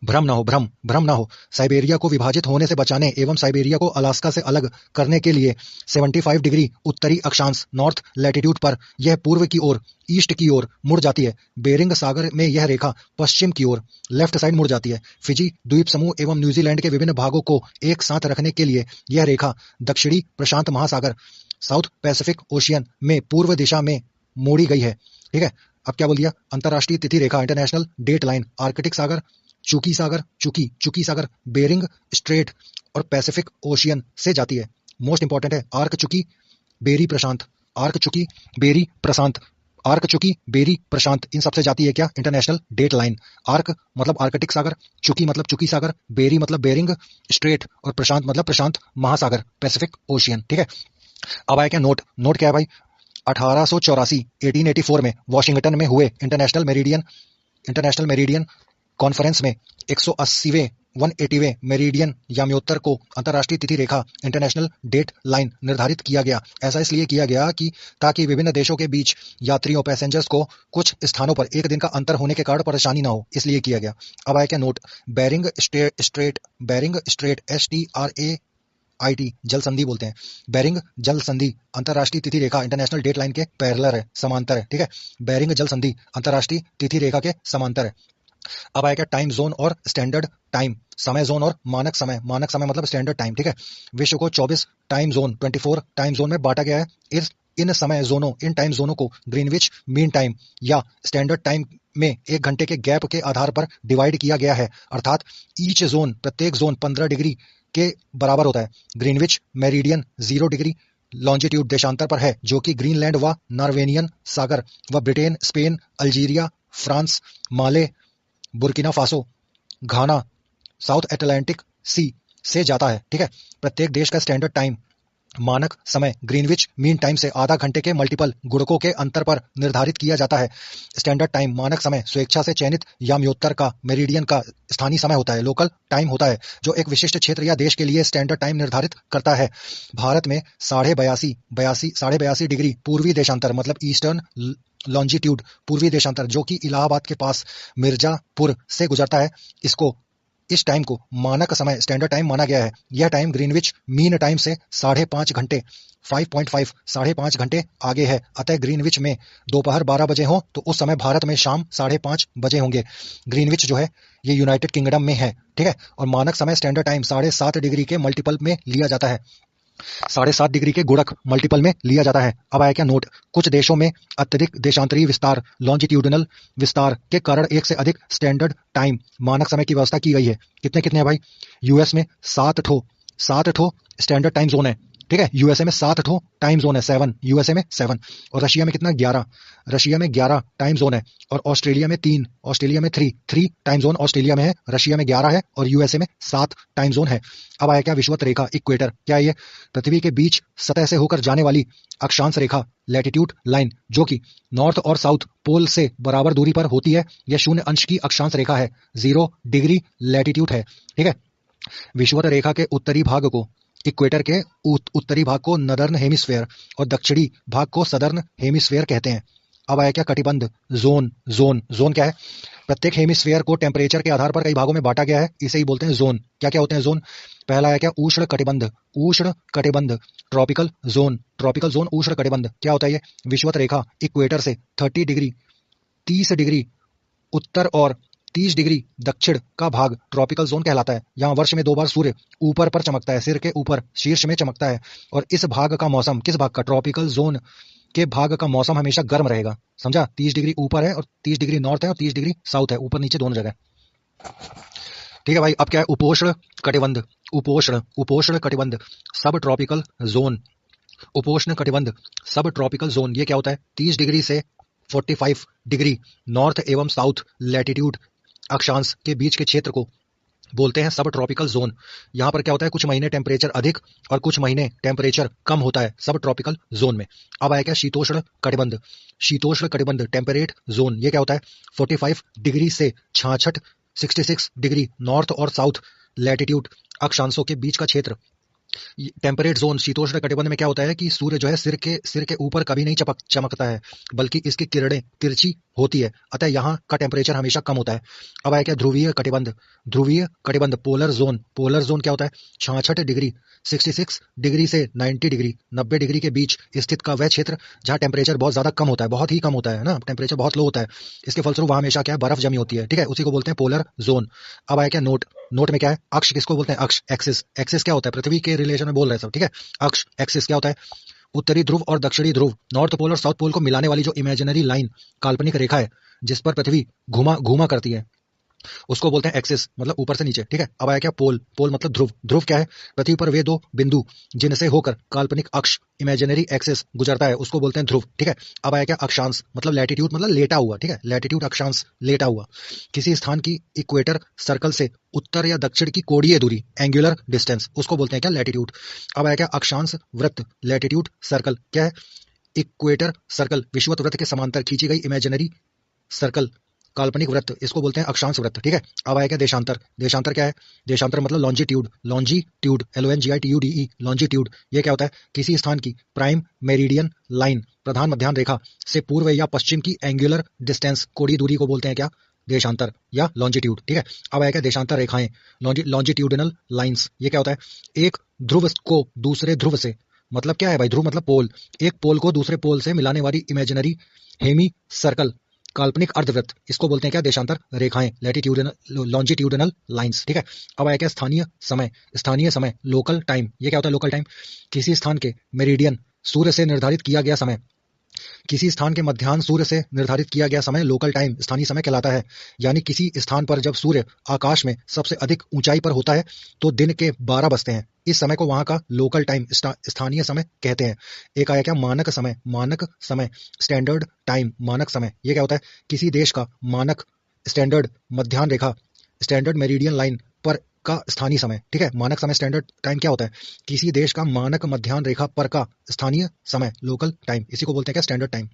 भ्रम ना हो। साइबेरिया को विभाजित होने से बचाने एवं साइबेरिया को अलास्का से अलग करने के लिए 75 डिग्री उत्तरी अक्षांश नॉर्थ लैटिट्यूड पर यह पूर्व की ओर ईस्ट की ओर मुड़ जाती है। बेरिंग सागर में यह रेखा पश्चिम की ओर लेफ्ट साइड मुड़ जाती है। फिजी द्वीप समूह एवं न्यूजीलैंड के विभिन्न भागों को एक साथ रखने के लिए यह रेखा दक्षिणी प्रशांत महासागर साउथ पैसिफिक ओशियन में पूर्व दिशा में मोड़ी गई है। ठीक है, अब क्या बोल दिया? अंतरराष्ट्रीय तिथि रेखा इंटरनेशनल डेट लाइन आर्कटिक सागर, चुकी सागर, बेरिंग स्ट्रेट और पैसिफिक ओशियन से जाती है। मोस्ट इंपॉर्टेंट है आर्क चुकी बेरी प्रशांत, आर्क चुकी बेरी प्रशांत, आर्क चुकी बेरी प्रशांत, इन सबसे जाती है क्या? International date line. आर्क मतलब आर्कटिक सागर, चुकी मतलब चुकी सागर, बेरी मतलब बेरिंग स्ट्रेट और प्रशांत मतलब प्रशांत महासागर पैसिफिक ओशियन। ठीक है, अब आया क्या नोट? नोट क्या है भाई? 1884 में वॉशिंगटन में हुए इंटरनेशनल मेरिडियन कॉन्फ्रेंस में 180वें 180वें मेरिडियन याम्योत्तर को अंतरराष्ट्रीय तिथि रेखा इंटरनेशनल डेट लाइन निर्धारित किया गया। ऐसा इसलिए किया गया कि ताकि विभिन्न देशों के बीच यात्रियों पैसेंजर्स को कुछ स्थानों पर एक दिन का अंतर होने के कारण परेशानी ना हो, इसलिए किया गया। अब आया क्या नोट? बेरिंग स्ट्रेट STRAIT जल संधि बोलते हैं। बेरिंग जल संधि अंतरराष्ट्रीय तिथि रेखा इंटरनेशनल डेट लाइन के पैरेलल है, समांतर है। ठीक है, बेरिंग जल संधि अंतरराष्ट्रीय तिथि रेखा के समांतर है। अब आएगा टाइम जोन और स्टैंडर्ड टाइम, समय जोन और मानक समय। मानक समय मतलब स्टैंडर्ड टाइम। ठीक है, विश्व को 24 टाइम जोन 24 टाइम जोन में बांटा गया है। इन टाइम जोनों को ग्रीनविच मीन टाइम या स्टैंडर्ड टाइम में 1 घंटे के गैप के आधार पर डिवाइड किया गया है, अर्थात प्रत्येक जोन 15 डिग्री के बराबर होता है। ग्रीनविच मेरिडियन 0 डिग्री लॉन्जिट्यूड देशांतर पर है, जो कि ग्रीनलैंड व नॉर्वेनियन सागर व ब्रिटेन, स्पेन, अल्जीरिया, फ्रांस, माले, बुर्किना फासो, घाना, साउथ अटलांटिक सी से जाता है। ठीक है, प्रत्येक देश का स्टैंडर्ड टाइम मानक समय ग्रीनविच मीन टाइम से आधा घंटे के मल्टीपल गुणकों के अंतर पर निर्धारित किया जाता है। स्टैंडर्ड टाइम मानक समय स्वेच्छा से चयनित याम्योत्तर का मेरिडियन का स्थानीय समय होता है, लोकल टाइम होता है, जो एक विशिष्ट क्षेत्र या देश के लिए स्टैंडर्ड टाइम निर्धारित करता है। भारत में 82.5 डिग्री पूर्वी देशांतर मतलब ईस्टर्न लॉन्जिट्यूड पूर्वी देशांतर, जो कि इलाहाबाद के पास मिर्जापुर से गुजरता है, इस टाइम को मानक समय स्टैंडर्ड टाइम माना गया है। यह टाइम ग्रीनविच मीन टाइम से 5.5 घंटे 5.5 घंटे आगे है। अतः ग्रीनविच में दोपहर 12 बजे हो तो उस समय भारत में शाम 5:30 बजे होंगे। ग्रीनविच जो है ये यूनाइटेड किंगडम में है। ठीक है, और मानक समय स्टैंडर्ड टाइम 7.5 डिग्री के मल्टीपल में लिया जाता है। 7.5 डिग्री के गुणक मल्टीपल में लिया जाता है। अब आया क्या नोट? कुछ देशों में अत्यधिक देशांतरीय विस्तार लॉन्जिट्यूडनल विस्तार के कारण एक से अधिक स्टैंडर्ड टाइम मानक समय की व्यवस्था की गई है। कितने है भाई? यूएस में 7 ठो स्टैंडर्ड टाइम जोन है। ठीक है। यूएसए में 7 ठो टाइम जोन है, 7 यूएसए में 7, और रशिया में कितना 11, रशिया में 11 टाइम जोन है, और ऑस्ट्रेलिया में 3, ऑस्ट्रेलिया में 3 टाइम जोन ऑस्ट्रेलिया में है, रशिया में 11 है और यूएसए में 7 टाइम जोन है। अब आया क्या विषुवत रेखा, इक्वेटर, क्या है ये? पृथ्वी के बीच सतह से होकर जाने वाली अक्षांश रेखा, लैटिट्यूड लाइन, जो कि नॉर्थ और साउथ पोल से बराबर दूरी पर होती है। यह 0 अंश की अक्षांश रेखा है, 0 डिग्री लैटिट्यूड है, ठीक है। विषुवत रेखा के उत्तरी भाग को, इक्वेटर के उत्तरी भाग को नदर्न हेमिस्फेयर और दक्षिणी भाग को सदर्न हेमिस्फेयर कहते हैं। अब आया क्या कटिबंध, जोन। जोन क्या है? प्रत्येक हेमिस्फेयर को टेम्परेचर के आधार पर कई भागों में बांटा गया है, इसे ही बोलते हैं जोन। क्या क्या होते हैं जोन? पहला है क्या उष्ण कटिबंध, ट्रॉपिकल जोन उष्ण कटिबंध। क्या होता है ये? विषुवत रेखा इक्वेटर से 30 डिग्री उत्तर और 30 डिग्री दक्षिण का भाग ट्रॉपिकल जोन कहलाता है। यहाँ वर्ष में 2 बार सूर्य ऊपर पर चमकता है, सिर के ऊपर शीर्ष में चमकता है, और इस भाग का मौसम, किस भाग का? ट्रॉपिकल जोन के भाग का मौसम हमेशा गर्म रहेगा, समझा? 30 डिग्री ऊपर है और 30 डिग्री नॉर्थ है और 30 डिग्री साउथ है, ऊपर नीचे दोनों जगह, ठीक है भाई। अब क्या है? उपोष्ण कटिबंध सब ट्रॉपिकल जोन, उपोष्ण कटिबंध सब ट्रॉपिकल जोन। ये क्या होता है? 30 डिग्री से 45 डिग्री नॉर्थ एवं साउथ लैटिट्यूड अक्षांश के बीच के क्षेत्र को बोलते हैं सब ट्रॉपिकल जोन। यहाँ पर क्या होता है? कुछ महीने टेम्परेचर अधिक और कुछ महीने टेम्परेचर कम होता है सब ट्रॉपिकल जोन में। अब आया क्या शीतोष्ण कटिबंध टेम्परेट जोन। ये क्या होता है? 45 डिग्री से 66 डिग्री नॉर्थ और साउथ लैटिट्यूड अक्षांशों के बीच का क्षेत्र। टेम्परेट जोन शीतोष्ण कटिबंध में क्या होता है कि सूर्य जो है सिर के ऊपर कभी नहीं चमकता है, बल्कि इसकी किरणें तिरछी होती है, अतः यहाँ का टेम्परेचर हमेशा कम होता है। अब आया क्या ध्रुवीय कटिबंध पोलर जोन क्या होता है? 66 डिग्री 66 डिग्री से 90 डिग्री के बीच स्थित का वह क्षेत्र जहाँ टेम्परेचर बहुत ज्यादा कम होता है, बहुत ही कम होता है ना, टेम्परेचर बहुत लो होता है। इसके फलस्वरूप वहां हमेशा क्या है? बर्फ जमी होती है, ठीक है, उसी को बोलते हैं पोलर जोन। अब आया क्या नोट में क्या है? अक्ष किसको बोलते हैं? अक्ष, एक्सिस क्या होता है? पृथ्वी के रिलेशन में बोल रहे हैं सब, ठीक है। अक्ष, एक्सिस क्या होता है? उत्तरी ध्रुव और दक्षिणी ध्रुव, नॉर्थ पोल और साउथ पोल को मिलाने वाली जो इमेजिनरी लाइन, काल्पनिक रेखा है जिस पर पृथ्वी घूमा करती है, उसको बोलते हैं एक्सिस, मतलब ऊपर से नीचे, ठीक है। अब आया क्या पोल मतलब ध्रुव क्या है? पृथ्वी पर वे 2 बिंदु जिनसे होकर काल्पनिक अक्ष इमेजिनरी एक्सिस गुजरता है, उसको बोलते हैं ध्रुव, ठीक है। अब आया क्या अक्षांश, मतलब लैटिट्यूड, मतलब लेटा हुआ, ठीक है, लैटिट्यूड अक्षांश लेटा हुआ। किसी स्थान की इक्वेटर सर्कल से उत्तर या दक्षिण की कोणीय दूरी, एंगुलर डिस्टेंस, उसको बोलते हैं क्या? लैटिट्यूड। अब आया क्या अक्षांश वृत्त, लैटिट्यूड सर्कल क्या है? इक्वेटर सर्कल विषुवत वृत्त के समांतर खींची गई इमेजिनरी सर्कल, काल्पनिक वृत्त, इसको बोलते हैं अक्षांश वृत्त, ठीक है। अब आएगा देशांतर क्या है? देशांतर मतलब लॉन्जिट्यूड, LONGITUDE, लॉन्जिट्यूड। ये क्या होता है? किसी स्थान की प्राइम मेरिडियन लाइन, प्रधान मध्याह्न रेखा से पूर्व या पश्चिम की एंगुलर डिस्टेंस, कोणीय दूरी को बोलते हैं क्या? देशांतर या लॉन्जिट्यूड, ठीक है। अब आएगा देशांतर रेखाएं, लॉन्जिट्यूडिनल लाइंस। ये क्या होता है? एक ध्रुव को दूसरे ध्रुव से, मतलब क्या है भाई? ध्रुव मतलब पोल, एक पोल को दूसरे पोल से मिलाने वाली इमेजिनरी हेमी सर्कल, काल्पनिक अर्धवृत्त, इसको बोलते हैं क्या? देशांतर रेखाएं, लॉन्जिट्यूडिनल लाइंस, ठीक है। अब आया क्या? स्थानीय समय, लोकल टाइम। ये क्या होता है? लोकल टाइम किसी स्थान के मेरिडियन, सूर्य से निर्धारित किया गया समय, किसी स्थान के मध्याह्न सूर्य से निर्धारित किया गया समय लोकल टाइम, स्थानीय समय कहलाता है। यानी किसी स्थान पर जब सूर्य आकाश में सबसे अधिक ऊंचाई पर होता है तो दिन के 12 बजते हैं, इस समय को वहां का लोकल टाइम, स्थानीय समय कहते हैं। एक आया क्या? मानक समय, स्टैंडर्ड टाइम, मानक समय। ये क्या होता है? किसी देश का मानक स्टैंडर्ड मध्याह्न रेखा, स्टैंडर्ड मेरिडियन लाइन पर का स्थानीय समय, ठीक है। मानक समय, स्टैंडर्ड टाइम क्या होता है? किसी देश का मानक मध्याह्न रेखा पर का स्थानीय समय, लोकल टाइम, इसी को बोलते हैं क्या? Standard time.